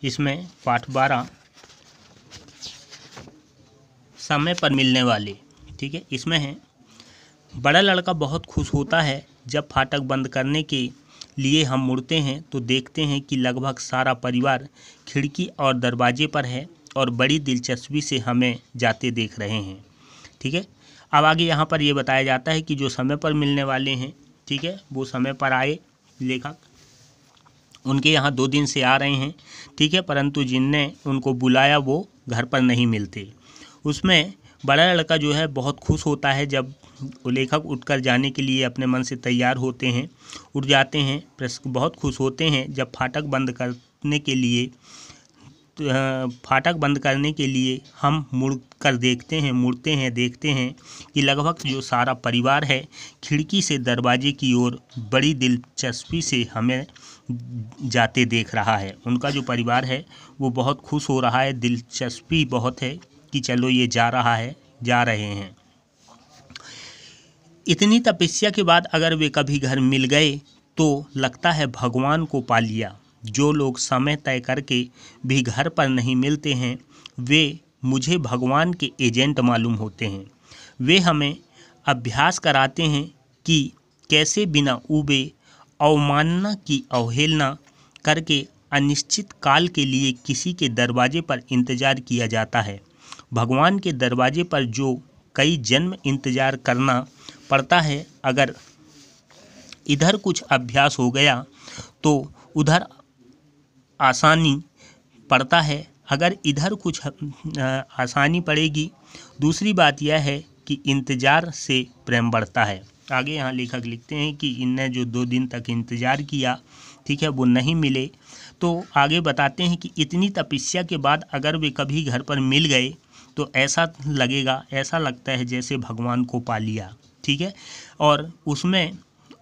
इसमें पाठ 12 समय पर मिलने वाले, ठीक है। इसमें है, बड़ा लड़का बहुत खुश होता है जब फाटक बंद करने के लिए हम मुड़ते हैं तो देखते हैं कि लगभग सारा परिवार खिड़की और दरवाजे पर है और बड़ी दिलचस्पी से हमें जाते देख रहे हैं, ठीक है। अब आगे यहाँ पर ये बताया जाता है कि जो समय पर मिलने वाले हैं, ठीक है, वो समय पर आए लेखक, उनके यहाँ 2 दिन से आ रहे हैं, ठीक है, परंतु जिनने उनको बुलाया वो घर पर नहीं मिलते। उसमें बड़ा लड़का जो है बहुत खुश होता है जब लेखक उठकर जाने के लिए अपने मन से तैयार होते हैं, उठ जाते हैं, बहुत खुश होते हैं जब फाटक बंद करने के लिए हम मुड़कर देखते हैं कि लगभग जो सारा परिवार है खिड़की से दरवाजे की ओर बड़ी दिलचस्पी से हमें जाते देख रहा है। उनका जो परिवार है वो बहुत खुश हो रहा है, दिलचस्पी बहुत है कि चलो ये जा रहे हैं। इतनी तपस्या के बाद अगर वे कभी घर मिल गए तो लगता है भगवान को पा लिया। जो लोग समय तय करके भी घर पर नहीं मिलते हैं वे मुझे भगवान के एजेंट मालूम होते हैं। वे हमें अभ्यास कराते हैं कि कैसे बिना ऊबे अवमानना की अवहेलना करके अनिश्चित काल के लिए किसी के दरवाजे पर इंतजार किया जाता है। भगवान के दरवाजे पर जो कई जन्म इंतजार करना पड़ता है, अगर इधर कुछ अभ्यास हो गया तो उधर आसानी पड़ता है, अगर इधर कुछ आसानी पड़ेगी। दूसरी बात यह है कि इंतज़ार से प्रेम बढ़ता है। आगे यहाँ लेखक लिखते हैं कि इनने जो 2 दिन तक इंतज़ार किया, ठीक है, वो नहीं मिले, तो आगे बताते हैं कि इतनी तपस्या के बाद अगर वे कभी घर पर मिल गए तो ऐसा लगता है जैसे भगवान को पा लिया, ठीक है। और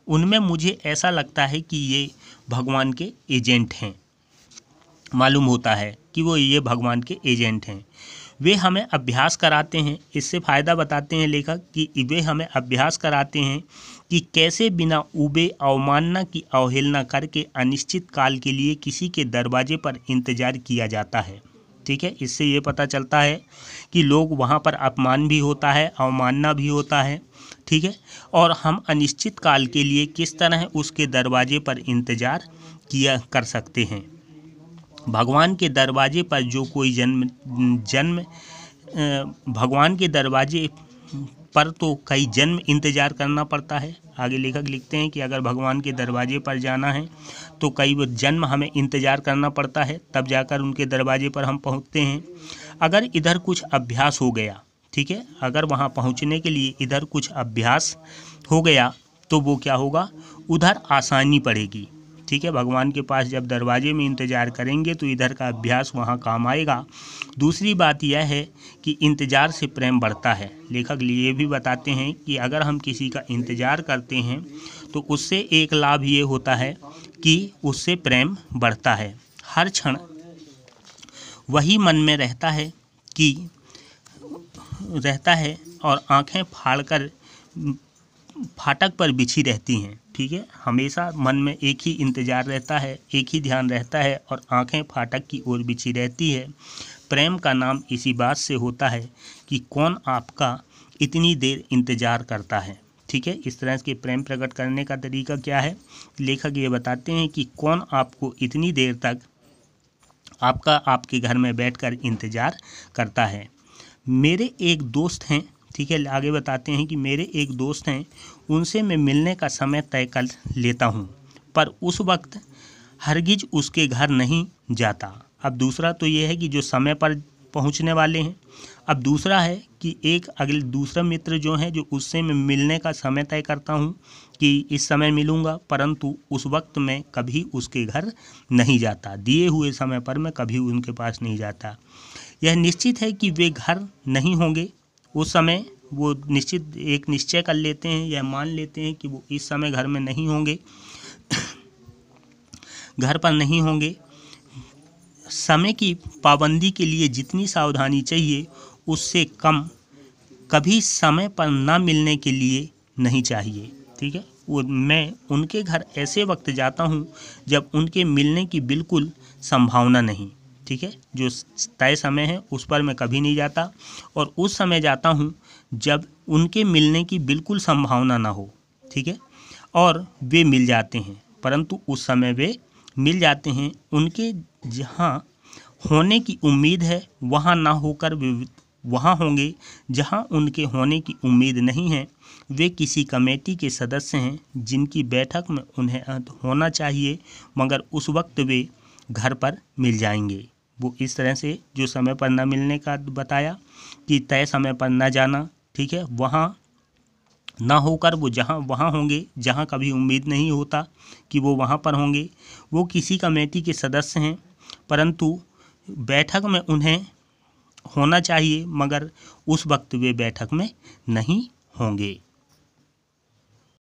उनमें मुझे ऐसा लगता है कि ये भगवान के एजेंट हैं, मालूम होता है कि वो ये भगवान के एजेंट हैं। वे हमें अभ्यास कराते हैं, इससे फ़ायदा बताते हैं लेखक कि वे हमें अभ्यास कराते हैं कि कैसे बिना ऊबे अवमानना की अवहेलना करके अनिश्चित काल के लिए किसी के दरवाजे पर इंतज़ार किया जाता है, ठीक है। इससे ये पता चलता है कि लोग वहाँ पर अपमान भी होता है, अवमानना भी होता है, ठीक है, और हम अनिश्चित काल के लिए किस तरह उसके दरवाजे पर इंतज़ार कर सकते हैं। भगवान के दरवाजे पर जो कोई भगवान के दरवाजे पर तो कई जन्म इंतज़ार करना पड़ता है। आगे लेखक लिखते हैं कि अगर भगवान के दरवाजे पर जाना है तो कई जन्म हमें इंतज़ार करना पड़ता है, तब जाकर उनके दरवाजे पर हम पहुंचते हैं। अगर इधर कुछ अभ्यास हो गया, ठीक है, अगर वहां पहुंचने के लिए इधर कुछ अभ्यास हो गया तो वो क्या होगा, उधर आसानी पड़ेगी, ठीक है। भगवान के पास जब दरवाजे में इंतज़ार करेंगे तो इधर का अभ्यास वहाँ काम आएगा। दूसरी बात यह है कि इंतज़ार से प्रेम बढ़ता है। लेखक ये भी बताते हैं कि अगर हम किसी का इंतज़ार करते हैं तो उससे एक लाभ ये होता है कि उससे प्रेम बढ़ता है। हर क्षण वही मन में रहता है और आँखें फाड़कर फाटक पर बिछी रहती हैं, ठीक है। हमेशा मन में एक ही इंतज़ार रहता है, एक ही ध्यान रहता है और आंखें फाटक की ओर बिछी रहती है। प्रेम का नाम इसी बात से होता है कि कौन आपका इतनी देर इंतज़ार करता है, ठीक है। इस तरह के प्रेम प्रकट करने का तरीका क्या है, लेखक ये बताते हैं कि कौन आपको इतनी देर तक आपके घर में बैठकर इंतज़ार करता है। मेरे एक दोस्त हैं, ठीक है, आगे बताते हैं कि मेरे एक दोस्त हैं, उनसे मैं मिलने का समय तय कर लेता हूँ, पर उस वक्त हरगिज उसके घर नहीं जाता। अब दूसरा तो ये है कि जो समय पर पहुँचने वाले हैं। अब दूसरा है कि दूसरा मित्र जो है, जो उससे मैं मिलने का समय तय करता हूँ कि इस समय मिलूँगा, परंतु उस वक्त मैं कभी उसके घर नहीं जाता। दिए हुए समय पर मैं कभी उनके पास नहीं जाता। यह निश्चित है कि वे घर नहीं होंगे उस समय। वो निश्चय कर लेते हैं या मान लेते हैं कि वो इस समय घर में नहीं होंगे, घर पर नहीं होंगे। समय की पाबंदी के लिए जितनी सावधानी चाहिए उससे कम कभी समय पर ना मिलने के लिए नहीं चाहिए, ठीक है। मैं उनके घर ऐसे वक्त जाता हूँ जब उनके मिलने की बिल्कुल संभावना नहीं, ठीक है, जो तय समय है उस पर मैं कभी नहीं जाता, और उस समय जाता हूँ जब उनके मिलने की बिल्कुल संभावना ना हो, ठीक है, और वे मिल जाते हैं, परंतु उस समय वे मिल जाते हैं। उनके जहाँ होने की उम्मीद है वहाँ ना होकर वे वहाँ होंगे जहाँ उनके होने की उम्मीद नहीं है। वे किसी कमेटी के सदस्य हैं जिनकी बैठक में उन्हें होना चाहिए, मगर उस वक्त वे घर पर मिल जाएंगे। वो इस तरह से जो समय पर न मिलने का बताया कि तय समय पर न जाना, ठीक है, वहाँ ना होकर वो जहाँ वहाँ होंगे जहाँ कभी उम्मीद नहीं होता कि वो वहाँ पर होंगे। वो किसी कमेटी के सदस्य हैं, परंतु बैठक में उन्हें होना चाहिए, मगर उस वक्त वे बैठक में नहीं होंगे।